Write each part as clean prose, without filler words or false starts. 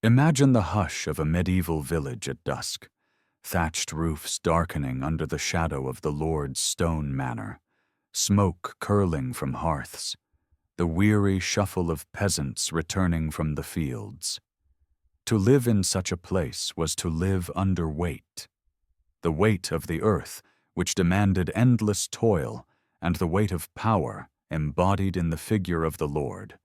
Imagine the hush of a medieval village at dusk, thatched roofs darkening under the shadow of the Lord's stone manor, smoke curling from hearths, the weary shuffle of peasants returning from the fields. To live in such a place was to live under weight. The weight of the earth, which demanded endless toil, and the weight of power embodied in the figure of the Lord.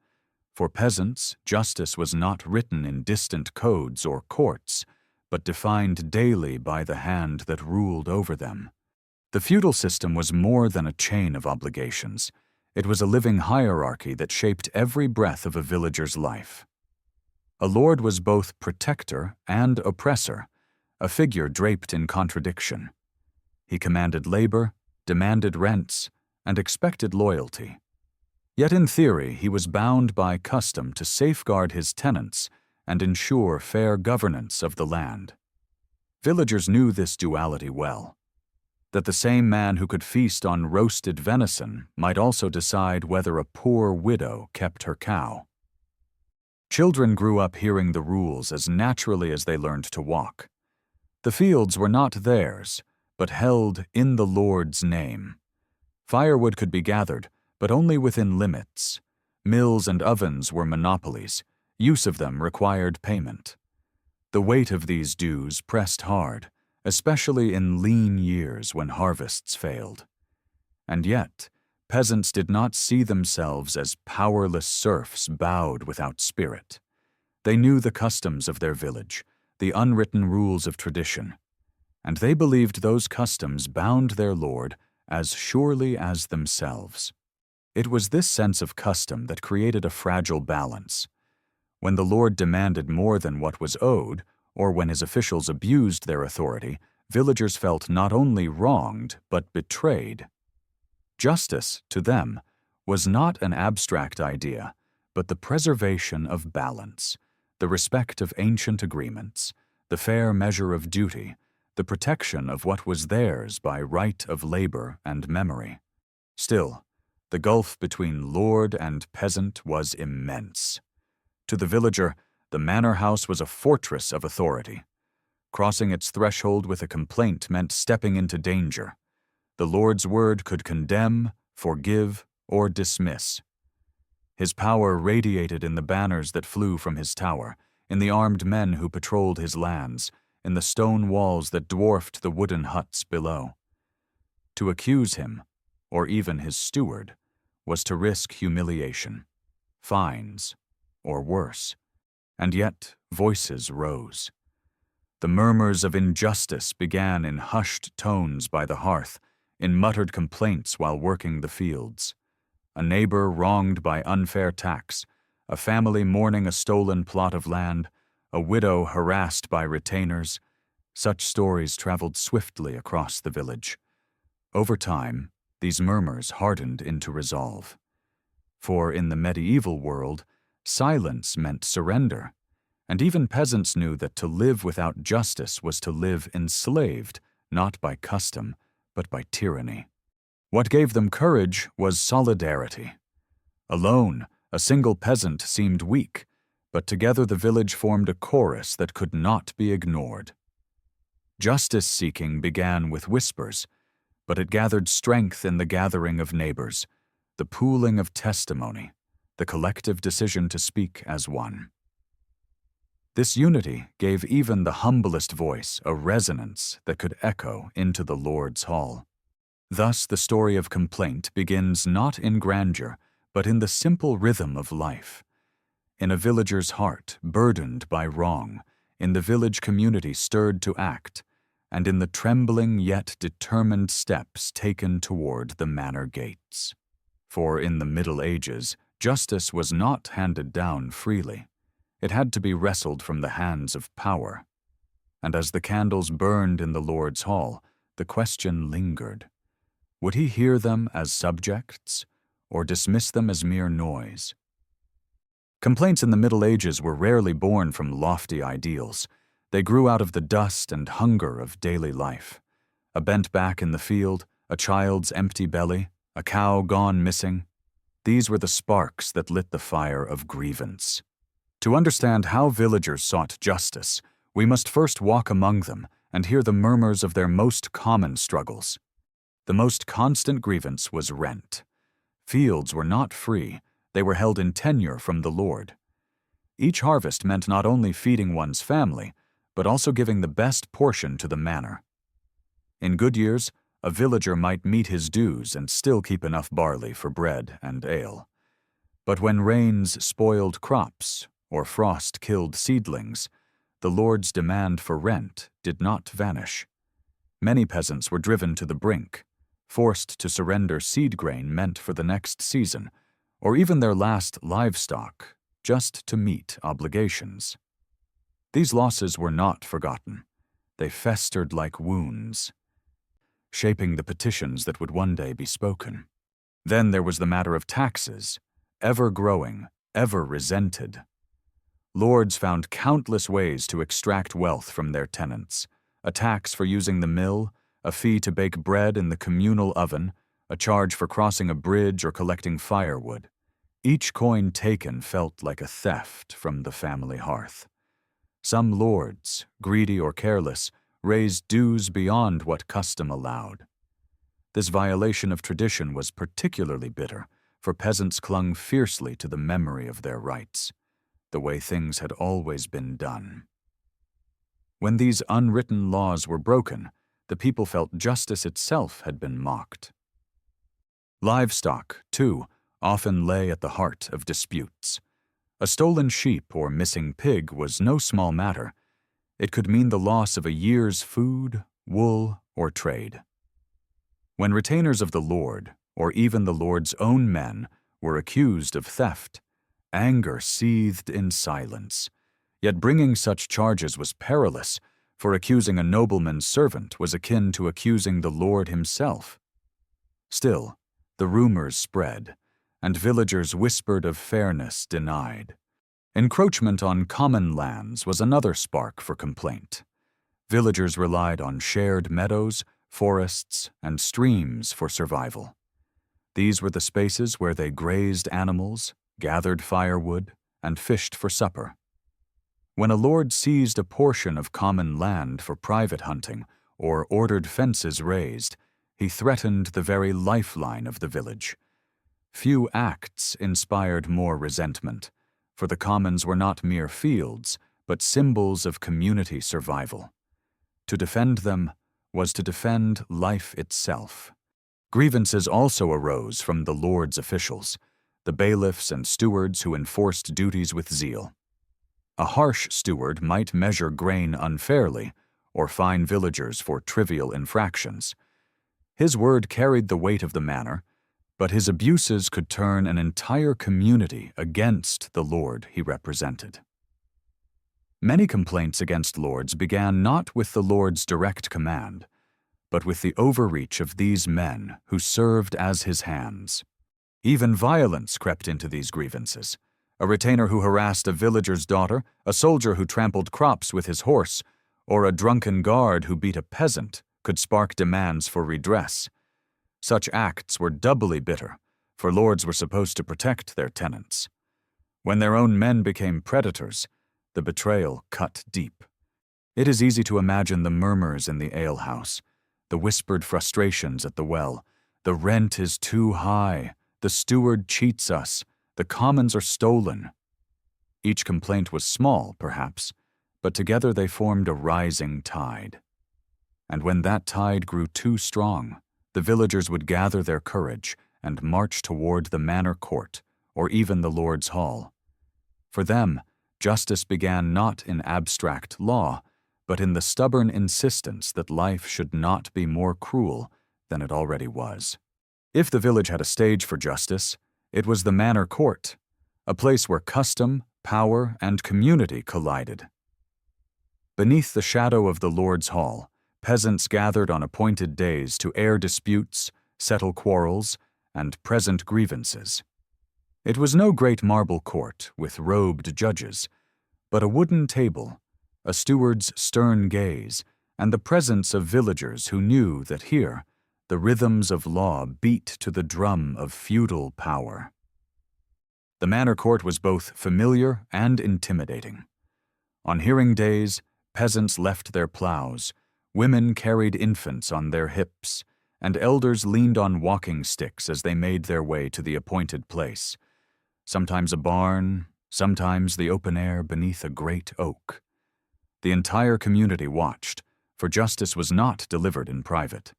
For peasants, justice was not written in distant codes or courts, but defined daily by the hand that ruled over them. The feudal system was more than a chain of obligations. It was a living hierarchy that shaped every breath of a villager's life. A lord was both protector and oppressor, a figure draped in contradiction. He commanded labor, demanded rents, and expected loyalty. Yet in theory, he was bound by custom to safeguard his tenants and ensure fair governance of the land. Villagers knew this duality well, that the same man who could feast on roasted venison might also decide whether a poor widow kept her cow. Children grew up hearing the rules as naturally as they learned to walk. The fields were not theirs, but held in the Lord's name. Firewood could be gathered, but only within limits. Mills and ovens were monopolies. Use of them required payment. The weight of these dues pressed hard, especially in lean years when harvests failed. And yet, peasants did not see themselves as powerless serfs bowed without spirit. They knew the customs of their village, the unwritten rules of tradition, and they believed those customs bound their lord as surely as themselves. It was this sense of custom that created a fragile balance. When the lord demanded more than what was owed, or when his officials abused their authority, villagers felt not only wronged but betrayed. Justice, to them, was not an abstract idea, but the preservation of balance, the respect of ancient agreements, the fair measure of duty, the protection of what was theirs by right of labor and memory. Still, the gulf between lord and peasant was immense. To the villager, the manor house was a fortress of authority. Crossing its threshold with a complaint meant stepping into danger. The Lord's word could condemn, forgive, or dismiss. His power radiated in the banners that flew from his tower, in the armed men who patrolled his lands, in the stone walls that dwarfed the wooden huts below. To accuse him, or even his steward, was to risk humiliation, fines, or worse. And yet voices rose. The murmurs of injustice began in hushed tones by the hearth, in muttered complaints while working the fields. A neighbor wronged by unfair tax, a family mourning a stolen plot of land, a widow harassed by retainers. Such stories traveled swiftly across the village. Over time, these murmurs hardened into resolve. For in the medieval world, silence meant surrender, and even peasants knew that to live without justice was to live enslaved, not by custom, but by tyranny. What gave them courage was solidarity. Alone, a single peasant seemed weak, but together the village formed a chorus that could not be ignored. Justice-seeking began with whispers, but it gathered strength in the gathering of neighbors, the pooling of testimony, the collective decision to speak as one. This unity gave even the humblest voice a resonance that could echo into the Lord's hall. Thus the story of complaint begins not in grandeur, but in the simple rhythm of life. In a villager's heart burdened by wrong, in the village community stirred to act, and in the trembling yet determined steps taken toward the manor gates. For in the Middle Ages, justice was not handed down freely. It had to be wrestled from the hands of power. And as the candles burned in the Lord's hall, the question lingered. Would he hear them as subjects, or dismiss them as mere noise? Complaints in the Middle Ages were rarely born from lofty ideals. They grew out of the dust and hunger of daily life. A bent back in the field, a child's empty belly, a cow gone missing. These were the sparks that lit the fire of grievance. To understand how villagers sought justice, we must first walk among them and hear the murmurs of their most common struggles. The most constant grievance was rent. Fields were not free, they were held in tenure from the Lord. Each harvest meant not only feeding one's family, but also giving the best portion to the manor. In good years, a villager might meet his dues and still keep enough barley for bread and ale. But when rains spoiled crops or frost killed seedlings, the Lord's demand for rent did not vanish. Many peasants were driven to the brink, forced to surrender seed grain meant for the next season, or even their last livestock, just to meet obligations. These losses were not forgotten. They festered like wounds, shaping the petitions that would one day be spoken. Then there was the matter of taxes, ever growing, ever resented. Lords found countless ways to extract wealth from their tenants: a tax for using the mill, a fee to bake bread in the communal oven, a charge for crossing a bridge or collecting firewood. Each coin taken felt like a theft from the family hearth. Some lords, greedy or careless, raised dues beyond what custom allowed. This violation of tradition was particularly bitter, for peasants clung fiercely to the memory of their rights, the way things had always been done. When these unwritten laws were broken, the people felt justice itself had been mocked. Livestock, too, often lay at the heart of disputes. A stolen sheep or missing pig was no small matter. It could mean the loss of a year's food, wool, or trade. When retainers of the Lord, or even the Lord's own men, were accused of theft, anger seethed in silence. Yet bringing such charges was perilous, for accusing a nobleman's servant was akin to accusing the Lord himself. Still, the rumors spread, and villagers whispered of fairness denied. Encroachment on common lands was another spark for complaint. Villagers relied on shared meadows, forests, and streams for survival. These were the spaces where they grazed animals, gathered firewood, and fished for supper. When a lord seized a portion of common land for private hunting or ordered fences raised, he threatened the very lifeline of the village. Few acts inspired more resentment, for the commons were not mere fields, but symbols of community survival. To defend them was to defend life itself. Grievances also arose from the Lord's officials, the bailiffs and stewards who enforced duties with zeal. A harsh steward might measure grain unfairly or fine villagers for trivial infractions. His word carried the weight of the manor, but his abuses could turn an entire community against the Lord he represented. Many complaints against lords began not with the Lord's direct command, but with the overreach of these men who served as his hands. Even violence crept into these grievances. A retainer who harassed a villager's daughter, a soldier who trampled crops with his horse, or a drunken guard who beat a peasant could spark demands for redress. Such acts were doubly bitter, for lords were supposed to protect their tenants. When their own men became predators, the betrayal cut deep. It is easy to imagine the murmurs in the alehouse, the whispered frustrations at the well. The rent is too high, the steward cheats us, the commons are stolen. Each complaint was small, perhaps, but together they formed a rising tide. And when that tide grew too strong, the villagers would gather their courage and march toward the manor court or even the Lord's hall. For them, justice began not in abstract law, but in the stubborn insistence that life should not be more cruel than it already was. If the village had a stage for justice, it was the manor court, a place where custom, power, and community collided. Beneath the shadow of the Lord's hall, peasants gathered on appointed days to air disputes, settle quarrels, and present grievances. It was no great marble court with robed judges, but a wooden table, a steward's stern gaze, and the presence of villagers who knew that here the rhythms of law beat to the drum of feudal power. The manor court was both familiar and intimidating. On hearing days, peasants left their plows, women carried infants on their hips, and elders leaned on walking sticks as they made their way to the appointed place, sometimes a barn, sometimes the open air beneath a great oak. The entire community watched, for justice was not delivered in private.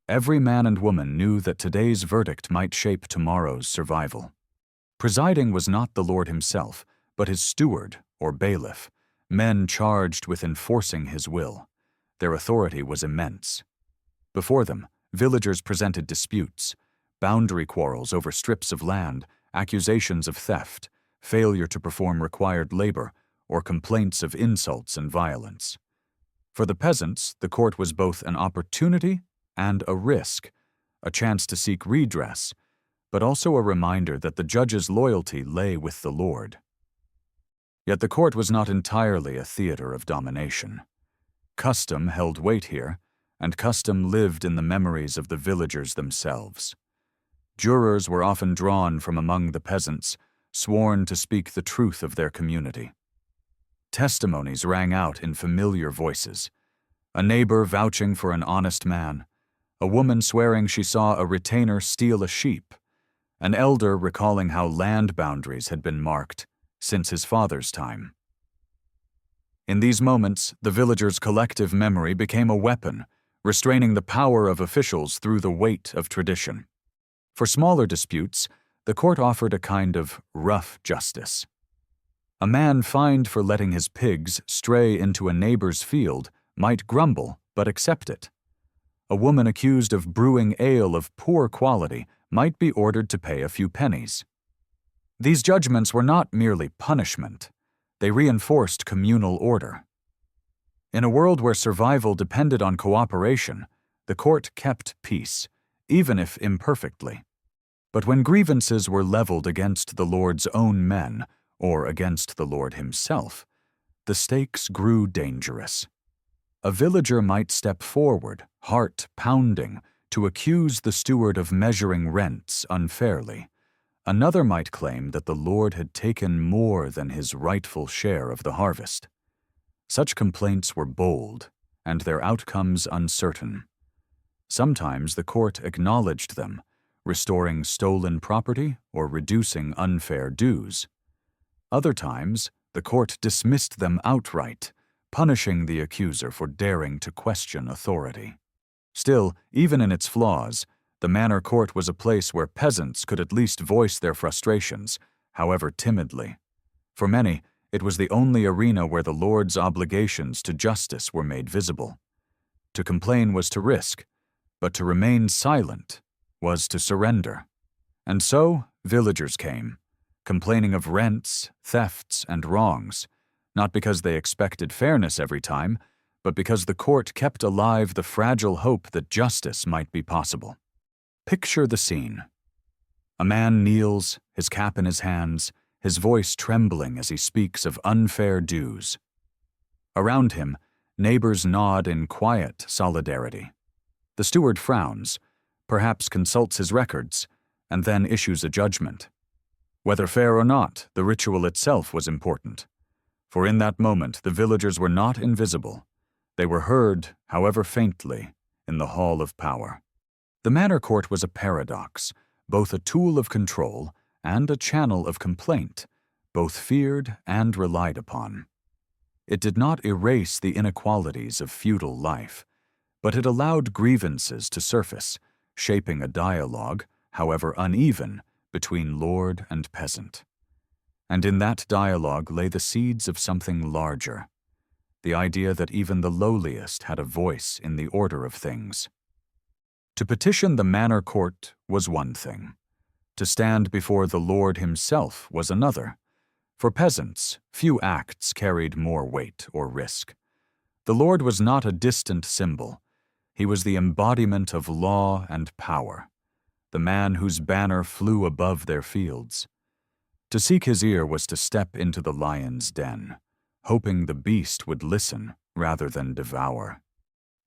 Every man and woman knew that today's verdict might shape tomorrow's survival. Presiding was not the Lord himself, but his steward, or bailiff, men charged with enforcing his will. Their authority was immense. Before them, villagers presented disputes, boundary quarrels over strips of land, accusations of theft, failure to perform required labor, or complaints of insults and violence. For the peasants, the court was both an opportunity and a risk, a chance to seek redress, but also a reminder that the judge's loyalty lay with the Lord. Yet the court was not entirely a theater of domination. Custom held weight here, and custom lived in the memories of the villagers themselves. Jurors were often drawn from among the peasants, sworn to speak the truth of their community. Testimonies rang out in familiar voices. A neighbor vouching for an honest man, a woman swearing she saw a retainer steal a sheep, an elder recalling how land boundaries had been marked since his father's time. In these moments, the villagers' collective memory became a weapon, restraining the power of officials through the weight of tradition. For smaller disputes, the court offered a kind of rough justice. A man fined for letting his pigs stray into a neighbor's field might grumble but accept it. A woman accused of brewing ale of poor quality might be ordered to pay a few pennies. These judgments were not merely punishment. They reinforced communal order. In a world where survival depended on cooperation, the court kept peace, even if imperfectly. But when grievances were leveled against the Lord's own men, or against the Lord himself, the stakes grew dangerous. A villager might step forward, heart pounding, to accuse the steward of measuring rents unfairly. Another might claim that the Lord had taken more than his rightful share of the harvest. Such complaints were bold, and their outcomes uncertain. Sometimes the court acknowledged them, restoring stolen property or reducing unfair dues. Other times, the court dismissed them outright, punishing the accuser for daring to question authority. Still, even in its flaws, the manor court was a place where peasants could at least voice their frustrations, however timidly. For many, it was the only arena where the Lord's obligations to justice were made visible. To complain was to risk, but to remain silent was to surrender. And so, villagers came, complaining of rents, thefts, and wrongs, not because they expected fairness every time, but because the court kept alive the fragile hope that justice might be possible. Picture the scene. A man kneels, his cap in his hands, his voice trembling as he speaks of unfair dues. Around him, neighbors nod in quiet solidarity. The steward frowns, perhaps consults his records, and then issues a judgment. Whether fair or not, the ritual itself was important. For in that moment, the villagers were not invisible. They were heard, however faintly, in the hall of power. The manor court was a paradox, both a tool of control and a channel of complaint, both feared and relied upon. It did not erase the inequalities of feudal life, but it allowed grievances to surface, shaping a dialogue, however uneven, between lord and peasant. And in that dialogue lay the seeds of something larger, the idea that even the lowliest had a voice in the order of things. To petition the manor court was one thing. To stand before the Lord himself was another. For peasants, few acts carried more weight or risk. The Lord was not a distant symbol. He was the embodiment of law and power, the man whose banner flew above their fields. To seek his ear was to step into the lion's den, hoping the beast would listen rather than devour.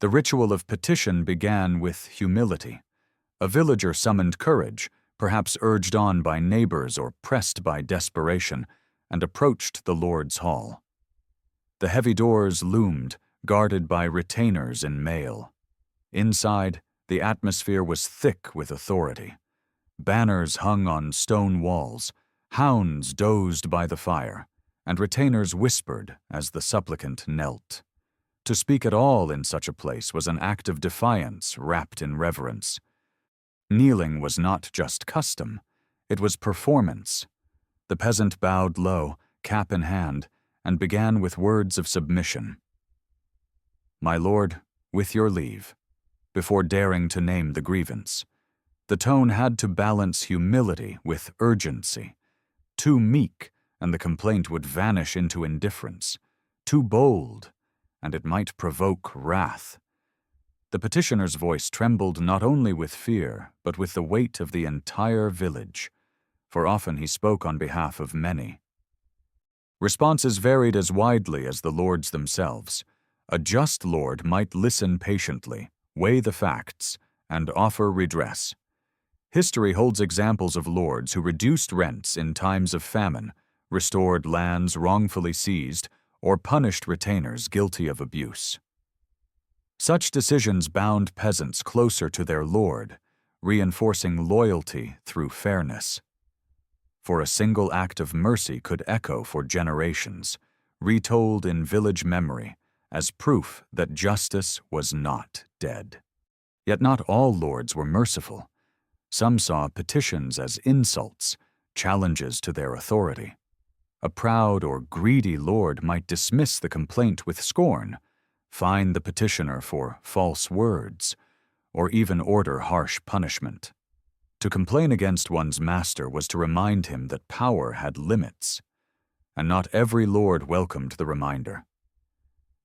The ritual of petition began with humility. A villager summoned courage, perhaps urged on by neighbors or pressed by desperation, and approached the Lord's hall. The heavy doors loomed, guarded by retainers in mail. Inside, the atmosphere was thick with authority. Banners hung on stone walls, hounds dozed by the fire, and retainers whispered as the supplicant knelt. To speak at all in such a place was an act of defiance wrapped in reverence. Kneeling was not just custom, it was performance. The peasant bowed low, cap in hand, and began with words of submission. "My lord, with your leave," before daring to name the grievance. The tone had to balance humility with urgency. Too meek, and the complaint would vanish into indifference. Too bold, and it might provoke wrath. The petitioner's voice trembled not only with fear, but with the weight of the entire village, for often he spoke on behalf of many. Responses varied as widely as the lords themselves. A just lord might listen patiently, weigh the facts, and offer redress. History holds examples of lords who reduced rents in times of famine, restored lands wrongfully seized, or punished retainers guilty of abuse. Such decisions bound peasants closer to their lord, reinforcing loyalty through fairness. For a single act of mercy could echo for generations, retold in village memory as proof that justice was not dead. Yet not all lords were merciful. Some saw petitions as insults, challenges to their authority. A proud or greedy lord might dismiss the complaint with scorn, fine the petitioner for false words, or even order harsh punishment. To complain against one's master was to remind him that power had limits, and not every lord welcomed the reminder.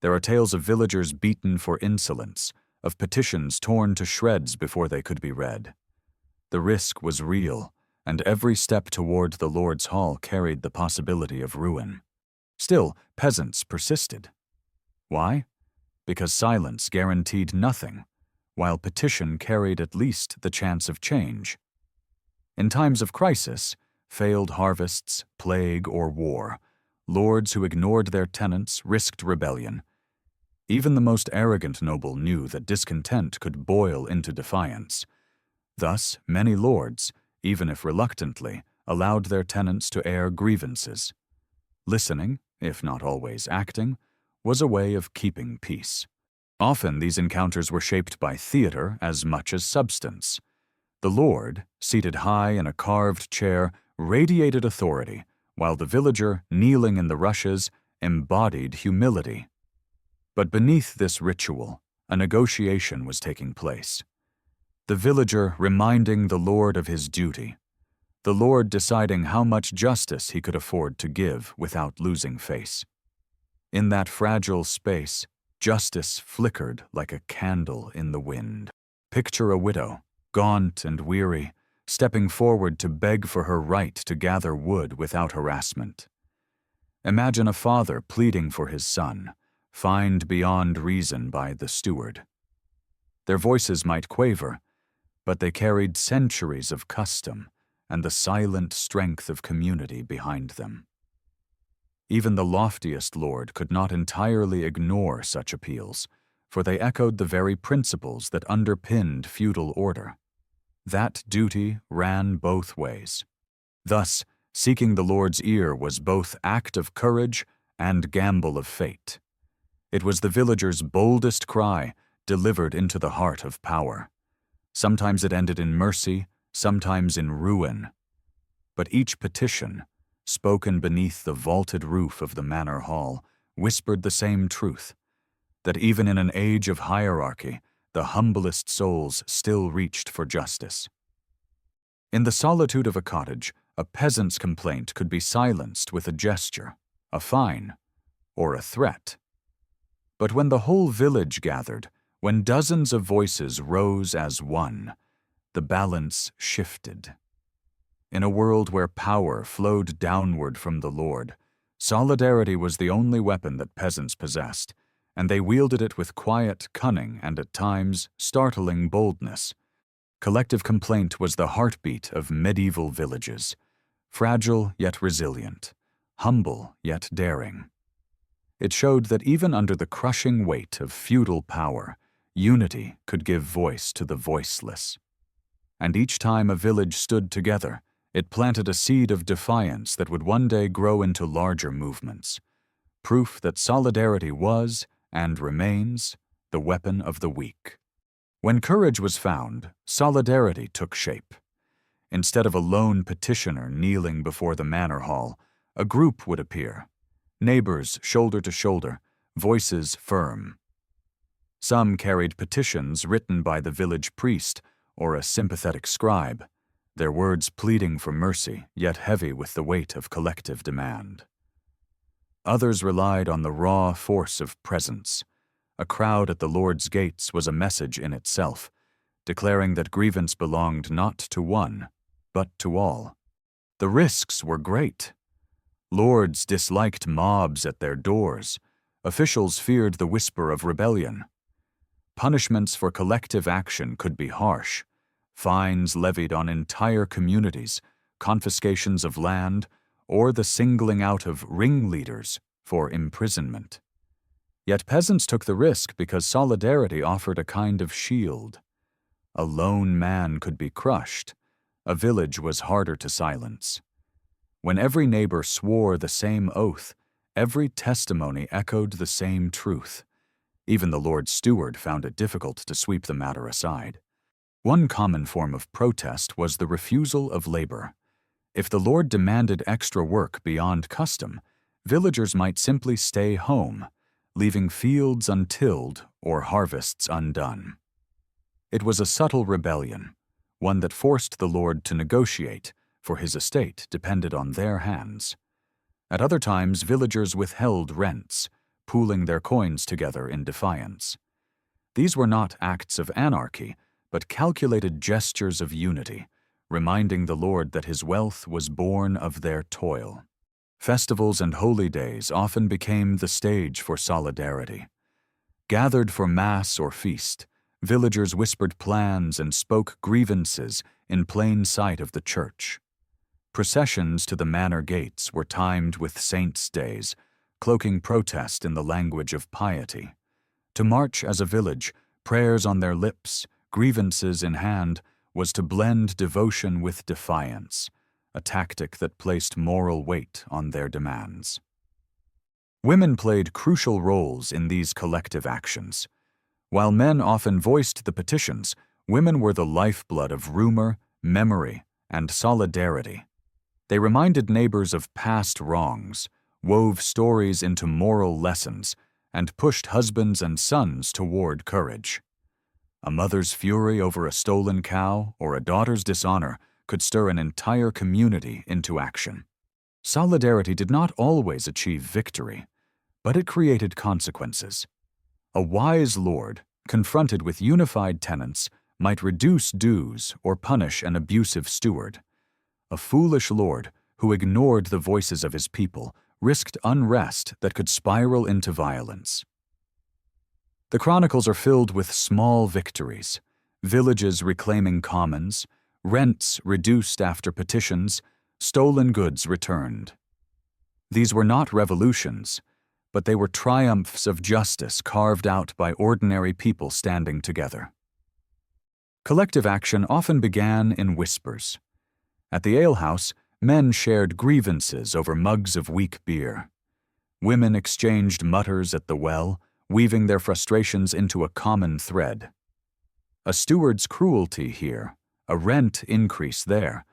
There are tales of villagers beaten for insolence, of petitions torn to shreds before they could be read. The risk was real, and every step toward the Lord's hall carried the possibility of ruin. Still, peasants persisted. Why? Because silence guaranteed nothing, while petition carried at least the chance of change. In times of crisis, failed harvests, plague, or war, lords who ignored their tenants risked rebellion. Even the most arrogant noble knew that discontent could boil into defiance. Thus, many lords, even if reluctantly, allowed their tenants to air grievances. Listening, if not always acting, was a way of keeping peace. Often these encounters were shaped by theater as much as substance. The lord, seated high in a carved chair, radiated authority, while the villager, kneeling in the rushes, embodied humility. But beneath this ritual, a negotiation was taking place. The villager reminding the lord of his duty, the lord deciding how much justice he could afford to give without losing face. In that fragile space, justice flickered like a candle in the wind. Picture a widow, gaunt and weary, stepping forward to beg for her right to gather wood without harassment. Imagine a father pleading for his son, fined beyond reason by the steward. Their voices might quaver, but they carried centuries of custom and the silent strength of community behind them. Even the loftiest lord could not entirely ignore such appeals, for they echoed the very principles that underpinned feudal order. That duty ran both ways. Thus, seeking the lord's ear was both act of courage and gamble of fate. It was the villager's boldest cry, delivered into the heart of power. Sometimes it ended in mercy, sometimes in ruin. But each petition, spoken beneath the vaulted roof of the manor hall, whispered the same truth, that even in an age of hierarchy, the humblest souls still reached for justice. In the solitude of a cottage, a peasant's complaint could be silenced with a gesture, a fine, or a threat. But when the whole village gathered, when dozens of voices rose as one, the balance shifted. In a world where power flowed downward from the Lord, solidarity was the only weapon that peasants possessed, and they wielded it with quiet cunning and at times startling boldness. Collective complaint was the heartbeat of medieval villages, fragile yet resilient, humble yet daring. It showed that even under the crushing weight of feudal power, unity could give voice to the voiceless. And each time a village stood together, it planted a seed of defiance that would one day grow into larger movements, proof that solidarity was, and remains, the weapon of the weak. When courage was found, solidarity took shape. Instead of a lone petitioner kneeling before the manor hall, a group would appear, neighbors shoulder to shoulder, voices firm. Some carried petitions written by the village priest or a sympathetic scribe, their words pleading for mercy, yet heavy with the weight of collective demand. Others relied on the raw force of presence. A crowd at the Lord's gates was a message in itself, declaring that grievance belonged not to one, but to all. The risks were great. Lords disliked mobs at their doors. Officials feared the whisper of rebellion. Punishments for collective action could be harsh. Fines levied on entire communities, confiscations of land, or the singling out of ringleaders for imprisonment. Yet peasants took the risk because solidarity offered a kind of shield. A lone man could be crushed. A village was harder to silence. When every neighbor swore the same oath, every testimony echoed the same truth. Even the Lord's steward found it difficult to sweep the matter aside. One common form of protest was the refusal of labor. If the Lord demanded extra work beyond custom, villagers might simply stay home, leaving fields untilled or harvests undone. It was a subtle rebellion, one that forced the Lord to negotiate, for his estate depended on their hands. At other times, villagers withheld rents, pooling their coins together in defiance. These were not acts of anarchy, but calculated gestures of unity, reminding the Lord that his wealth was born of their toil. Festivals and holy days often became the stage for solidarity. Gathered for mass or feast, villagers whispered plans and spoke grievances in plain sight of the church. Processions to the manor gates were timed with saints' days, cloaking protest in the language of piety. To march as a village, prayers on their lips, grievances in hand, was to blend devotion with defiance, a tactic that placed moral weight on their demands. Women played crucial roles in these collective actions. While men often voiced the petitions, women were the lifeblood of rumor, memory, and solidarity. They reminded neighbors of past wrongs, wove stories into moral lessons, and pushed husbands and sons toward courage. A mother's fury over a stolen cow or a daughter's dishonor could stir an entire community into action. Solidarity did not always achieve victory, but it created consequences. A wise lord, confronted with unified tenants, might reduce dues or punish an abusive steward. A foolish lord, who ignored the voices of his people, risked unrest that could spiral into violence. The chronicles are filled with small victories, villages reclaiming commons, rents reduced after petitions, stolen goods returned. These were not revolutions, but they were triumphs of justice carved out by ordinary people standing together. Collective action often began in whispers. At the alehouse, men shared grievances over mugs of weak beer. Women exchanged mutters at the well, weaving their frustrations into a common thread. A steward's cruelty here, a rent increase there,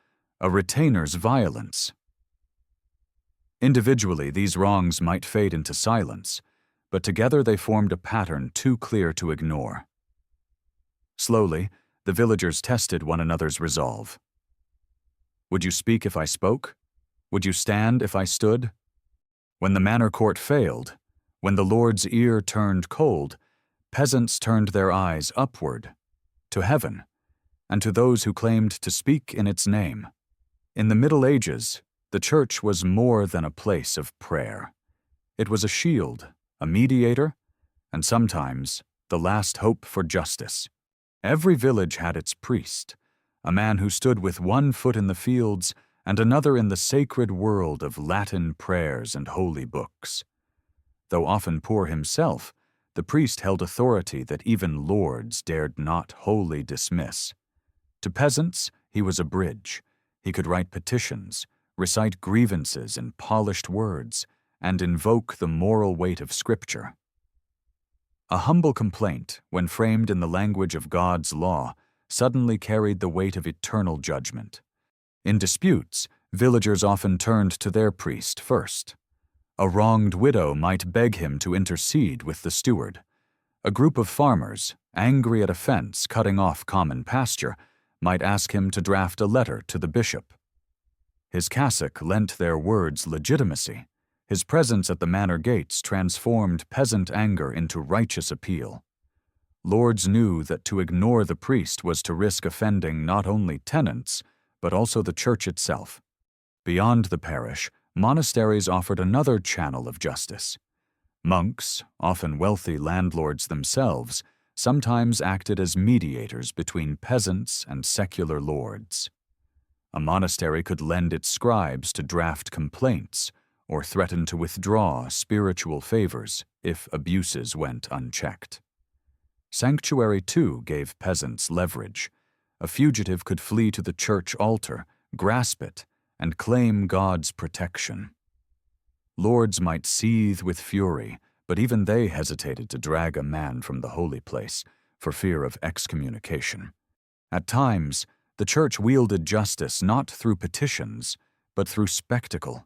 a retainer's violence. Individually, these wrongs might fade into silence, but together they formed a pattern too clear to ignore. Slowly, the villagers tested one another's resolve. Would you speak if I spoke? Would you stand if I stood? When the manor court failed, when the Lord's ear turned cold, peasants turned their eyes upward, to heaven, and to those who claimed to speak in its name. In the Middle Ages, the church was more than a place of prayer. It was a shield, a mediator, and sometimes the last hope for justice. Every village had its priest, a man who stood with one foot in the fields and another in the sacred world of Latin prayers and holy books. Though often poor himself, the priest held authority that even lords dared not wholly dismiss. To peasants, he was a bridge. He could write petitions, recite grievances in polished words, and invoke the moral weight of Scripture. A humble complaint, when framed in the language of God's law, suddenly carried the weight of eternal judgment. In disputes, villagers often turned to their priest first. A wronged widow might beg him to intercede with the steward. A group of farmers, angry at a fence cutting off common pasture, might ask him to draft a letter to the bishop. His cassock lent their words legitimacy. His presence at the manor gates transformed peasant anger into righteous appeal. Lords knew that to ignore the priest was to risk offending not only tenants, but also the church itself. Beyond the parish, monasteries offered another channel of justice. Monks, often wealthy landlords themselves, sometimes acted as mediators between peasants and secular lords. A monastery could lend its scribes to draft complaints or threaten to withdraw spiritual favors if abuses went unchecked. Sanctuary, too, gave peasants leverage. A fugitive could flee to the church altar, grasp it, and claim God's protection. Lords might seethe with fury, but even they hesitated to drag a man from the holy place for fear of excommunication. At times, the church wielded justice not through petitions, but through spectacle.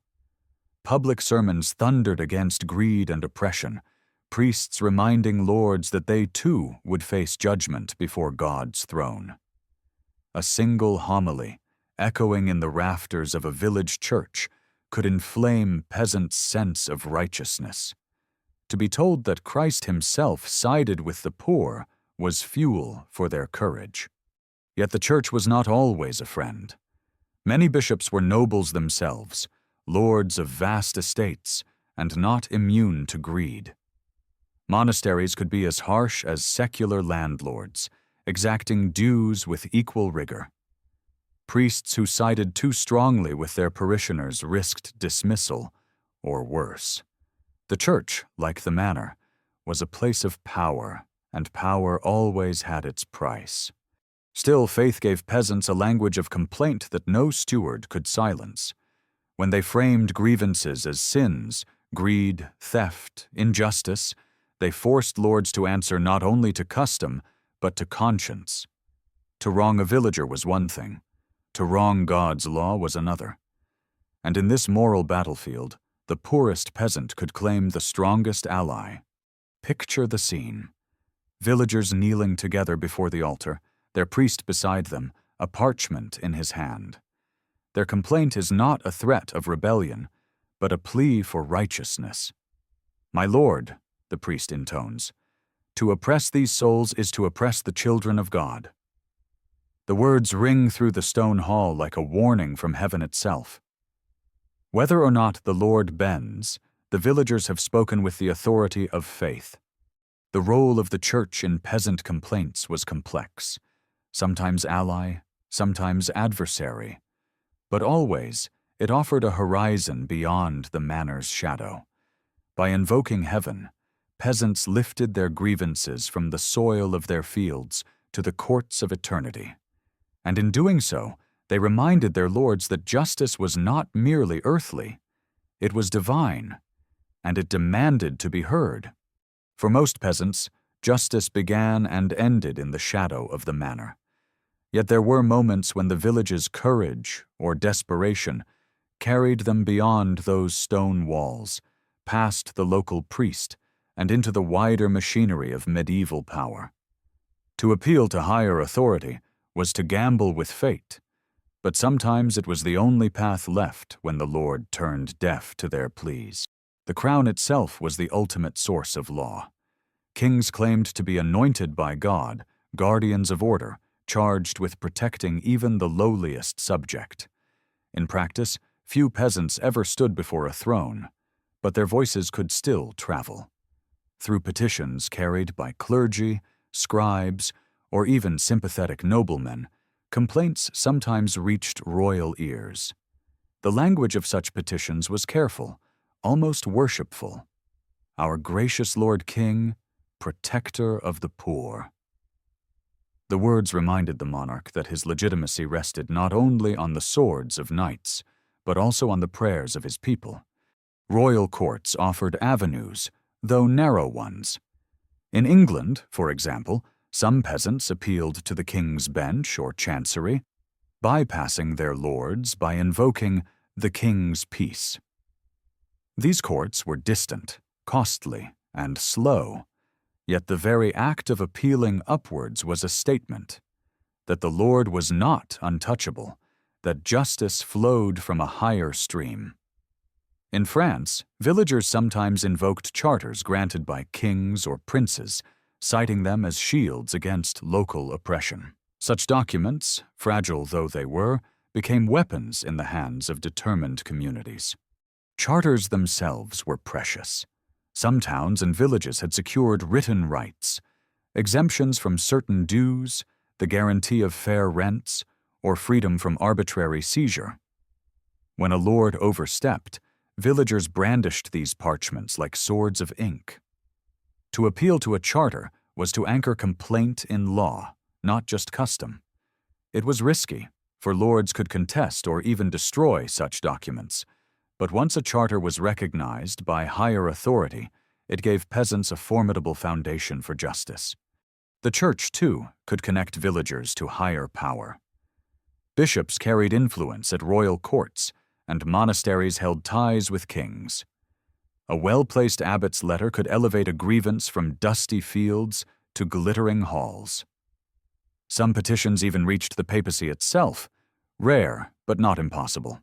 Public sermons thundered against greed and oppression, priests reminding lords that they too would face judgment before God's throne. A single homily, echoing in the rafters of a village church, could inflame peasants' sense of righteousness. To be told that Christ himself sided with the poor was fuel for their courage. Yet the church was not always a friend. Many bishops were nobles themselves, lords of vast estates, and not immune to greed. Monasteries could be as harsh as secular landlords, exacting dues with equal rigor. Priests who sided too strongly with their parishioners risked dismissal, or worse. The church, like the manor, was a place of power, and power always had its price. Still, faith gave peasants a language of complaint that no steward could silence. When they framed grievances as sins, greed, theft, injustice, they forced lords to answer not only to custom, but to conscience. To wrong a villager was one thing. To wrong God's law was another. And in this moral battlefield, the poorest peasant could claim the strongest ally. Picture the scene. Villagers kneeling together before the altar, their priest beside them, a parchment in his hand. Their complaint is not a threat of rebellion, but a plea for righteousness. "My lord," the priest intones, "to oppress these souls is to oppress the children of God." The words ring through the stone hall like a warning from heaven itself. Whether or not the Lord bends, the villagers have spoken with the authority of faith. The role of the church in peasant complaints was complex, sometimes ally, sometimes adversary, but always it offered a horizon beyond the manor's shadow. By invoking heaven, peasants lifted their grievances from the soil of their fields to the courts of eternity. And in doing so, they reminded their lords that justice was not merely earthly, it was divine, and it demanded to be heard. For most peasants, justice began and ended in the shadow of the manor. Yet there were moments when the village's courage or desperation carried them beyond those stone walls, past the local priest, and into the wider machinery of medieval power. To appeal to higher authority was to gamble with fate, but sometimes it was the only path left when the Lord turned deaf to their pleas. The crown itself was the ultimate source of law. Kings claimed to be anointed by God, guardians of order, charged with protecting even the lowliest subject. In practice, few peasants ever stood before a throne, but their voices could still travel. Through petitions carried by clergy, scribes, or even sympathetic noblemen, complaints sometimes reached royal ears. The language of such petitions was careful, almost worshipful. Our gracious Lord King, protector of the poor. The words reminded the monarch that his legitimacy rested not only on the swords of knights, but also on the prayers of his people. Royal courts offered avenues, though narrow ones. In England, for example, some peasants appealed to the king's bench or chancery, bypassing their lords by invoking the king's peace. These courts were distant, costly, and slow, yet the very act of appealing upwards was a statement that the Lord was not untouchable, that justice flowed from a higher stream. In France, villagers sometimes invoked charters granted by kings or princes, citing them as shields against local oppression. Such documents, fragile though they were, became weapons in the hands of determined communities. Charters themselves were precious. Some towns and villages had secured written rights, exemptions from certain dues, the guarantee of fair rents, or freedom from arbitrary seizure. When a lord overstepped, villagers brandished these parchments like swords of ink. To appeal to a charter was to anchor complaint in law, not just custom. It was risky, for lords could contest or even destroy such documents, but once a charter was recognized by higher authority, it gave peasants a formidable foundation for justice. The church, too, could connect villagers to higher power. Bishops carried influence at royal courts, and monasteries held ties with kings. A well-placed abbot's letter could elevate a grievance from dusty fields to glittering halls. Some petitions even reached the papacy itself, rare but not impossible.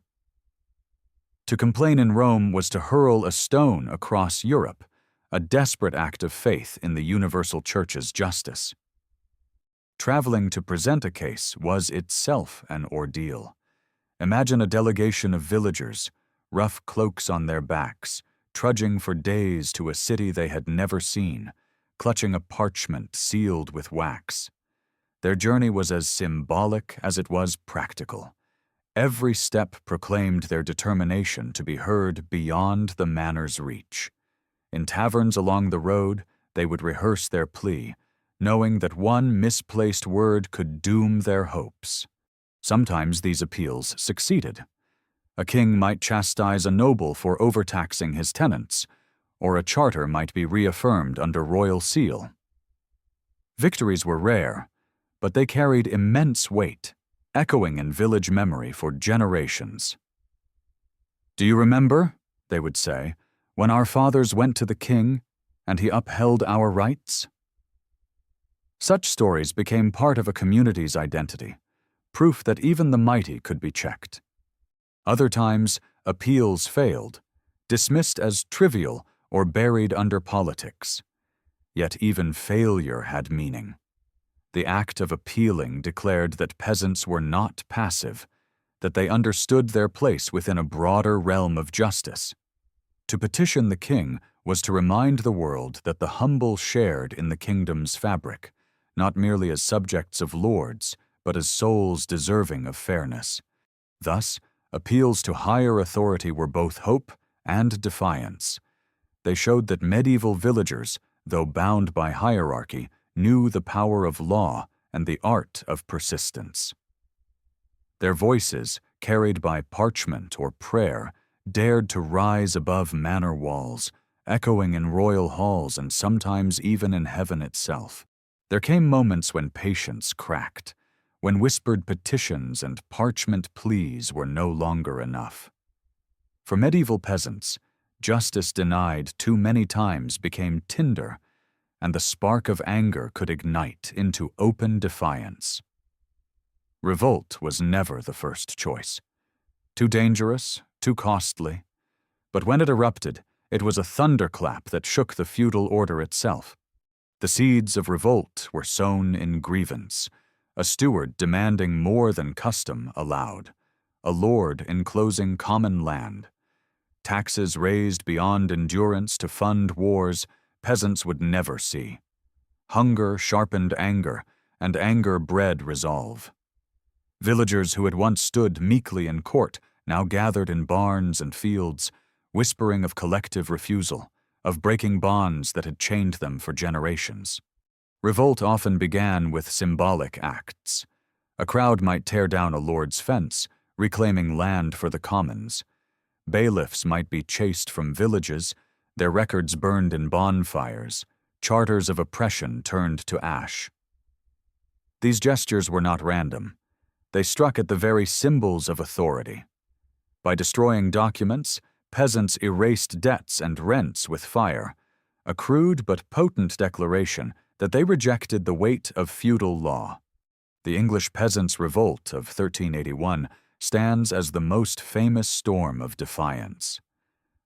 To complain in Rome was to hurl a stone across Europe, a desperate act of faith in the universal church's justice. Traveling to present a case was itself an ordeal. Imagine a delegation of villagers, rough cloaks on their backs, trudging for days to a city they had never seen, clutching a parchment sealed with wax. Their journey was as symbolic as it was practical. Every step proclaimed their determination to be heard beyond the manor's reach. In taverns along the road, they would rehearse their plea, knowing that one misplaced word could doom their hopes. Sometimes these appeals succeeded. A king might chastise a noble for overtaxing his tenants, or a charter might be reaffirmed under royal seal. Victories were rare, but they carried immense weight, echoing in village memory for generations. "Do you remember," they would say, "when our fathers went to the king and he upheld our rights?" Such stories became part of a community's identity, proof that even the mighty could be checked. Other times, appeals failed, dismissed as trivial or buried under politics. Yet even failure had meaning. The act of appealing declared that peasants were not passive, that they understood their place within a broader realm of justice. To petition the king was to remind the world that the humble shared in the kingdom's fabric, not merely as subjects of lords, but as souls deserving of fairness. Thus, appeals to higher authority were both hope and defiance. They showed that medieval villagers, though bound by hierarchy, knew the power of law and the art of persistence. Their voices, carried by parchment or prayer, dared to rise above manor walls, echoing in royal halls and sometimes even in heaven itself. There came moments when patience cracked, when whispered petitions and parchment pleas were no longer enough. For medieval peasants, justice denied too many times became tinder, and the spark of anger could ignite into open defiance. Revolt was never the first choice. Too dangerous, too costly. But when it erupted, it was a thunderclap that shook the feudal order itself. The seeds of revolt were sown in grievance, a steward demanding more than custom allowed, a lord enclosing common land. Taxes raised beyond endurance to fund wars peasants would never see. Hunger sharpened anger, and anger bred resolve. Villagers who had once stood meekly in court now gathered in barns and fields, whispering of collective refusal, of breaking bonds that had chained them for generations. Revolt often began with symbolic acts. A crowd might tear down a lord's fence, reclaiming land for the commons. Bailiffs might be chased from villages, their records burned in bonfires, charters of oppression turned to ash. These gestures were not random. They struck at the very symbols of authority. By destroying documents, peasants erased debts and rents with fire, a crude but potent declaration that they rejected the weight of feudal law. The English Peasants' Revolt of 1381 stands as the most famous storm of defiance.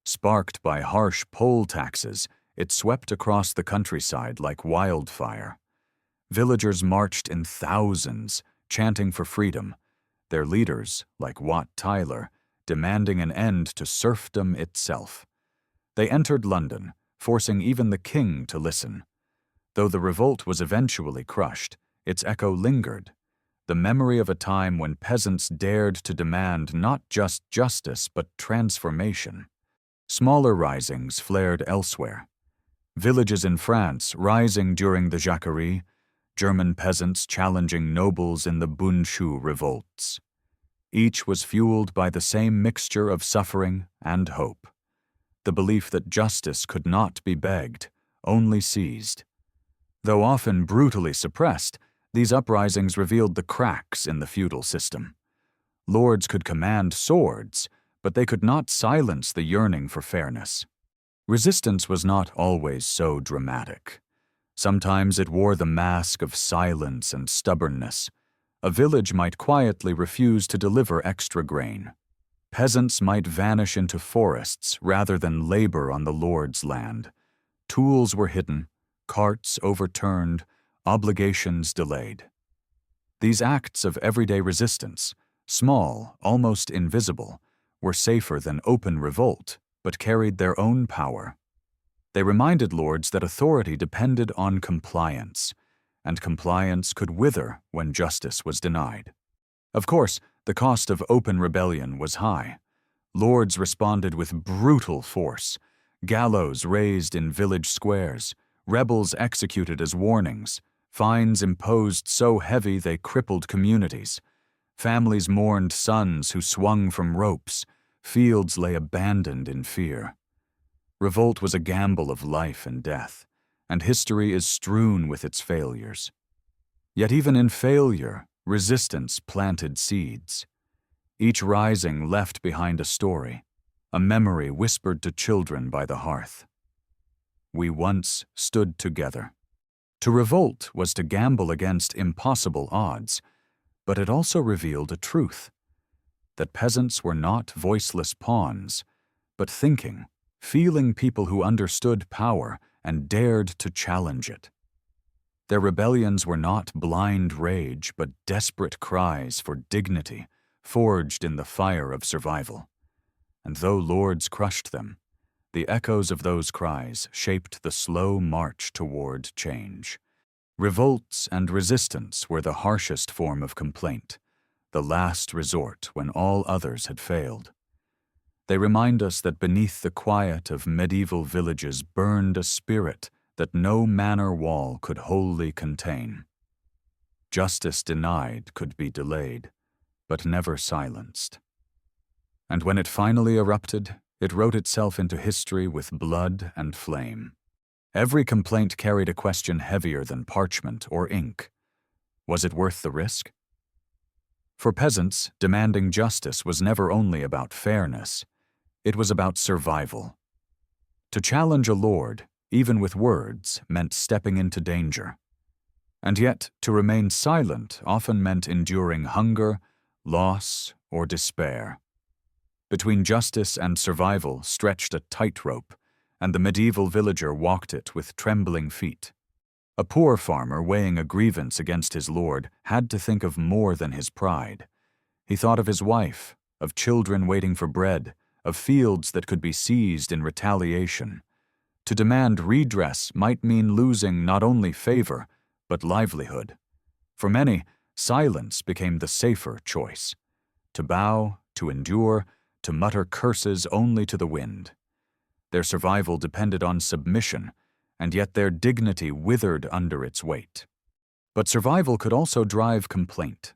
Sparked by harsh poll taxes, it swept across the countryside like wildfire. Villagers marched in thousands, chanting for freedom, their leaders, like Wat Tyler, demanding an end to serfdom itself. They entered London, forcing even the king to listen. Though the revolt was eventually crushed, its echo lingered, the memory of a time when peasants dared to demand not just justice but transformation. Smaller risings flared elsewhere. Villages in France rising during the Jacquerie, German peasants challenging nobles in the Bundschuh revolts. Each was fueled by the same mixture of suffering and hope, the belief that justice could not be begged, only seized. Though often brutally suppressed, these uprisings revealed the cracks in the feudal system. Lords could command swords, but they could not silence the yearning for fairness. Resistance was not always so dramatic. Sometimes it wore the mask of silence and stubbornness. A village might quietly refuse to deliver extra grain. Peasants might vanish into forests rather than labor on the lord's land. Tools were hidden, carts overturned, obligations delayed. These acts of everyday resistance, small, almost invisible, were safer than open revolt, but carried their own power. They reminded lords that authority depended on compliance, and compliance could wither when justice was denied. Of course, the cost of open rebellion was high. Lords responded with brutal force, gallows raised in village squares, rebels executed as warnings, fines imposed so heavy they crippled communities. Families mourned sons who swung from ropes, fields lay abandoned in fear. Revolt was a gamble of life and death, and history is strewn with its failures. Yet even in failure, resistance planted seeds. Each rising left behind a story, a memory whispered to children by the hearth. We once stood together. To revolt was to gamble against impossible odds, but it also revealed a truth, that peasants were not voiceless pawns, but thinking, feeling people who understood power and dared to challenge it. Their rebellions were not blind rage, but desperate cries for dignity, forged in the fire of survival. And though lords crushed them, the echoes of those cries shaped the slow march toward change. Revolts and resistance were the harshest form of complaint, the last resort when all others had failed. They remind us that beneath the quiet of medieval villages burned a spirit that no manor wall could wholly contain. Justice denied could be delayed, but never silenced. And when it finally erupted, it wrote itself into history with blood and flame. Every complaint carried a question heavier than parchment or ink. Was it worth the risk? For peasants, demanding justice was never only about fairness. It was about survival. To challenge a lord, even with words, meant stepping into danger. And yet, to remain silent often meant enduring hunger, loss, or despair. Between justice and survival stretched a tightrope, and the medieval villager walked it with trembling feet. A poor farmer weighing a grievance against his lord had to think of more than his pride. He thought of his wife, of children waiting for bread, of fields that could be seized in retaliation. To demand redress might mean losing not only favor, but livelihood. For many, silence became the safer choice. To bow, to endure, to mutter curses only to the wind. Their survival depended on submission, and yet their dignity withered under its weight. But survival could also drive complaint.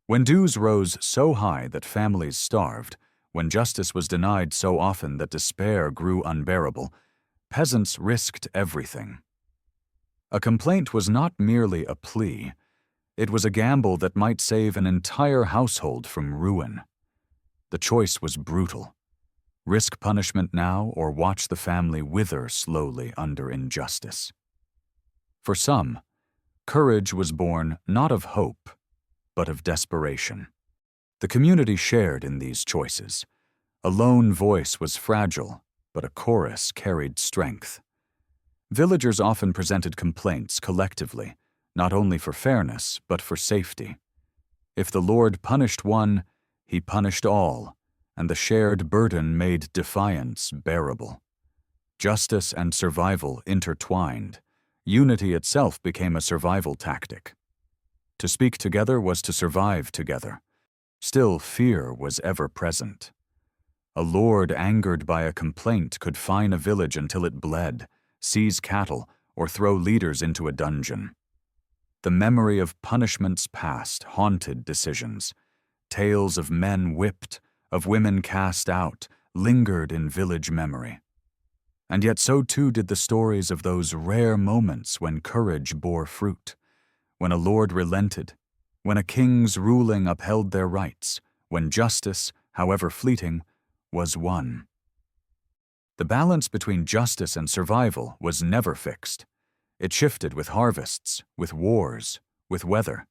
When dues rose so high that families starved, when justice was denied so often that despair grew unbearable, peasants risked everything. A complaint was not merely a plea. It was a gamble that might save an entire household from ruin. The choice was brutal. Risk punishment now or watch the family wither slowly under injustice. For some, courage was born not of hope, but of desperation. The community shared in these choices. A lone voice was fragile, but a chorus carried strength. Villagers often presented complaints collectively, not only for fairness, but for safety. If the Lord punished one, he punished all, and the shared burden made defiance bearable. Justice and survival intertwined. Unity itself became a survival tactic. To speak together was to survive together. Still, fear was ever present. A lord angered by a complaint could fine a village until it bled, seize cattle, or throw leaders into a dungeon. The memory of punishments past haunted decisions. Tales of men whipped, of women cast out, lingered in village memory. And yet so too did the stories of those rare moments when courage bore fruit, when a lord relented, when a king's ruling upheld their rights, when justice, however fleeting, was won. The balance between justice and survival was never fixed. It shifted with harvests, with wars, with weather.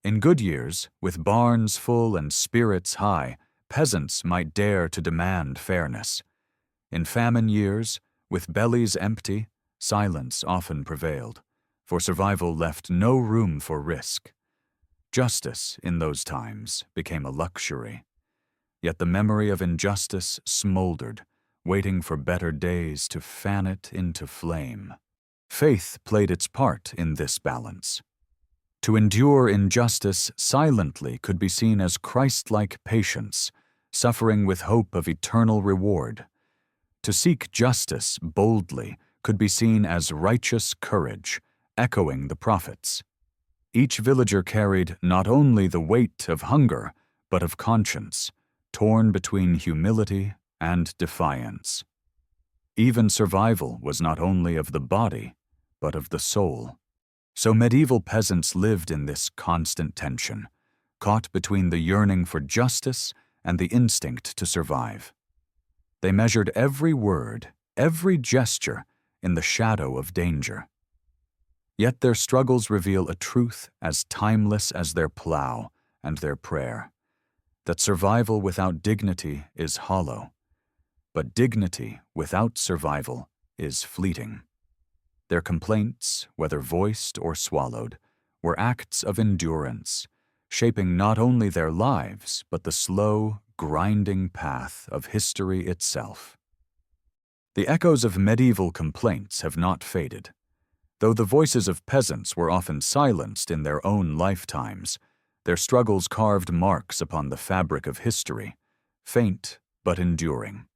In good years, with barns full and spirits high, peasants might dare to demand fairness. In famine years, with bellies empty, silence often prevailed, for survival left no room for risk. Justice, in those times, became a luxury. Yet the memory of injustice smoldered, waiting for better days to fan it into flame. Faith played its part in this balance. To endure injustice silently could be seen as Christ-like patience, suffering with hope of eternal reward. To seek justice boldly could be seen as righteous courage, echoing the prophets. Each villager carried not only the weight of hunger, but of conscience, torn between humility and defiance. Even survival was not only of the body, but of the soul. So medieval peasants lived in this constant tension, caught between the yearning for justice and the instinct to survive. They measured every word, every gesture, in the shadow of danger. Yet their struggles reveal a truth as timeless as their plow and their prayer, that survival without dignity is hollow, but dignity without survival is fleeting. Their complaints, whether voiced or swallowed, were acts of endurance, shaping not only their lives, but the slow, grinding path of history itself. The echoes of medieval complaints have not faded. Though the voices of peasants were often silenced in their own lifetimes, their struggles carved marks upon the fabric of history, faint but enduring.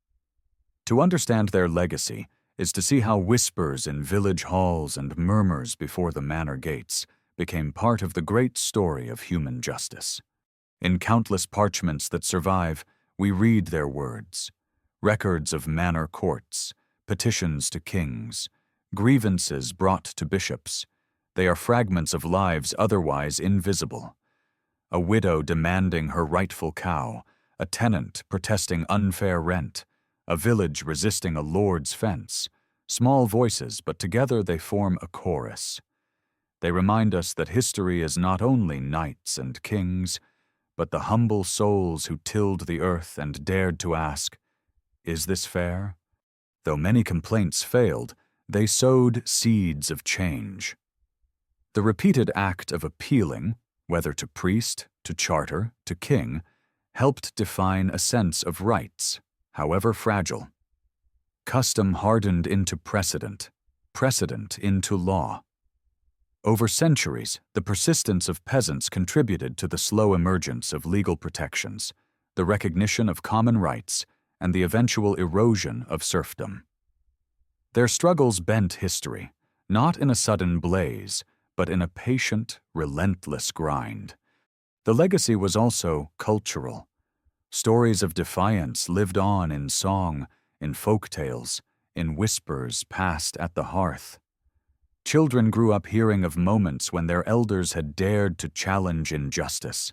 To understand their legacy is to see how whispers in village halls and murmurs before the manor gates became part of the great story of human justice. In countless parchments that survive, we read their words, records of manor courts, petitions to kings, grievances brought to bishops. They are fragments of lives otherwise invisible. A widow demanding her rightful cow, a tenant protesting unfair rent, a village resisting a lord's fence. Small voices, but together they form a chorus. They remind us that history is not only knights and kings, but the humble souls who tilled the earth and dared to ask, "Is this fair?" Though many complaints failed, they sowed seeds of change. The repeated act of appealing, whether to priest, to charter, to king, helped define a sense of rights, however fragile. Custom hardened into precedent, precedent into law. Over centuries, the persistence of peasants contributed to the slow emergence of legal protections, the recognition of common rights, and the eventual erosion of serfdom. Their struggles bent history, not in a sudden blaze, but in a patient, relentless grind. The legacy was also cultural. Stories of defiance lived on in song, in folk tales, in whispers passed at the hearth. Children grew up hearing of moments when their elders had dared to challenge injustice,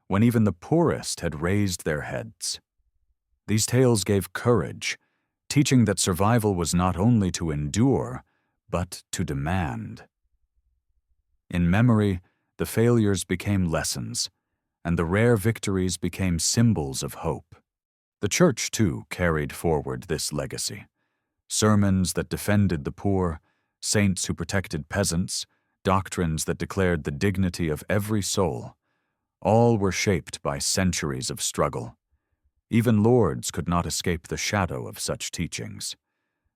when even the poorest had raised their heads. These tales gave courage, teaching that survival was not only to endure, but to demand. In memory, the failures became lessons, and the rare victories became symbols of hope. The church, too, carried forward this legacy. Sermons that defended the poor, saints who protected peasants, doctrines that declared the dignity of every soul. All were shaped by centuries of struggle. Even lords could not escape the shadow of such teachings.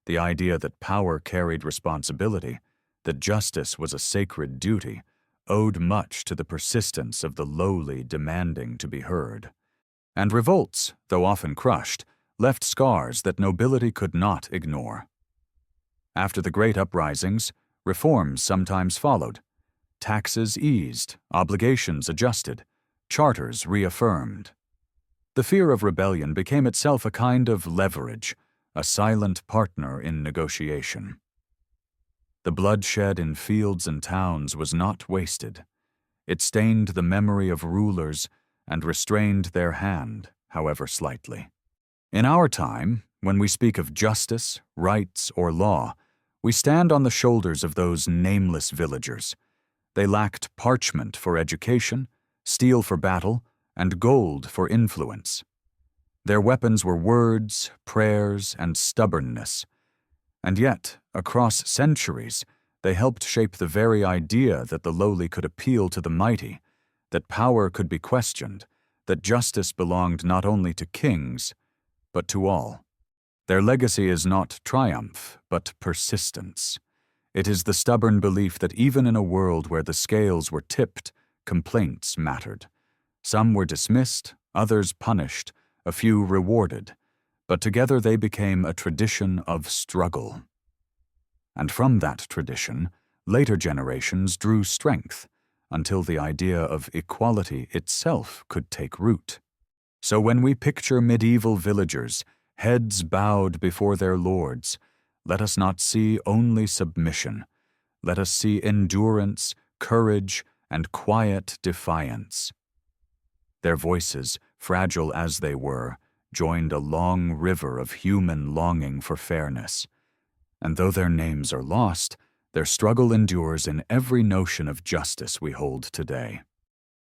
The idea that power carried responsibility, that justice was a sacred duty, owed much to the persistence of the lowly demanding to be heard. And revolts, though often crushed, left scars that nobility could not ignore. After the great uprisings, reforms sometimes followed. Taxes eased, obligations adjusted, charters reaffirmed. The fear of rebellion became itself a kind of leverage, a silent partner in negotiation. The bloodshed in fields and towns was not wasted. It stained the memory of rulers and restrained their hand, however slightly. In our time, when we speak of justice, rights, or law, we stand on the shoulders of those nameless villagers. They lacked parchment for education, steel for battle, and gold for influence. Their weapons were words, prayers, and stubbornness. And yet, across centuries, they helped shape the very idea that the lowly could appeal to the mighty, that power could be questioned, that justice belonged not only to kings, but to all. Their legacy is not triumph, but persistence. It is the stubborn belief that even in a world where the scales were tipped, complaints mattered. Some were dismissed, others punished, a few rewarded, but together they became a tradition of struggle. And from that tradition, later generations drew strength, until the idea of equality itself could take root. So when we picture medieval villagers, heads bowed before their lords, let us not see only submission. Let us see endurance, courage, and quiet defiance. Their voices, fragile as they were, joined a long river of human longing for fairness. And though their names are lost, their struggle endures in every notion of justice we hold today.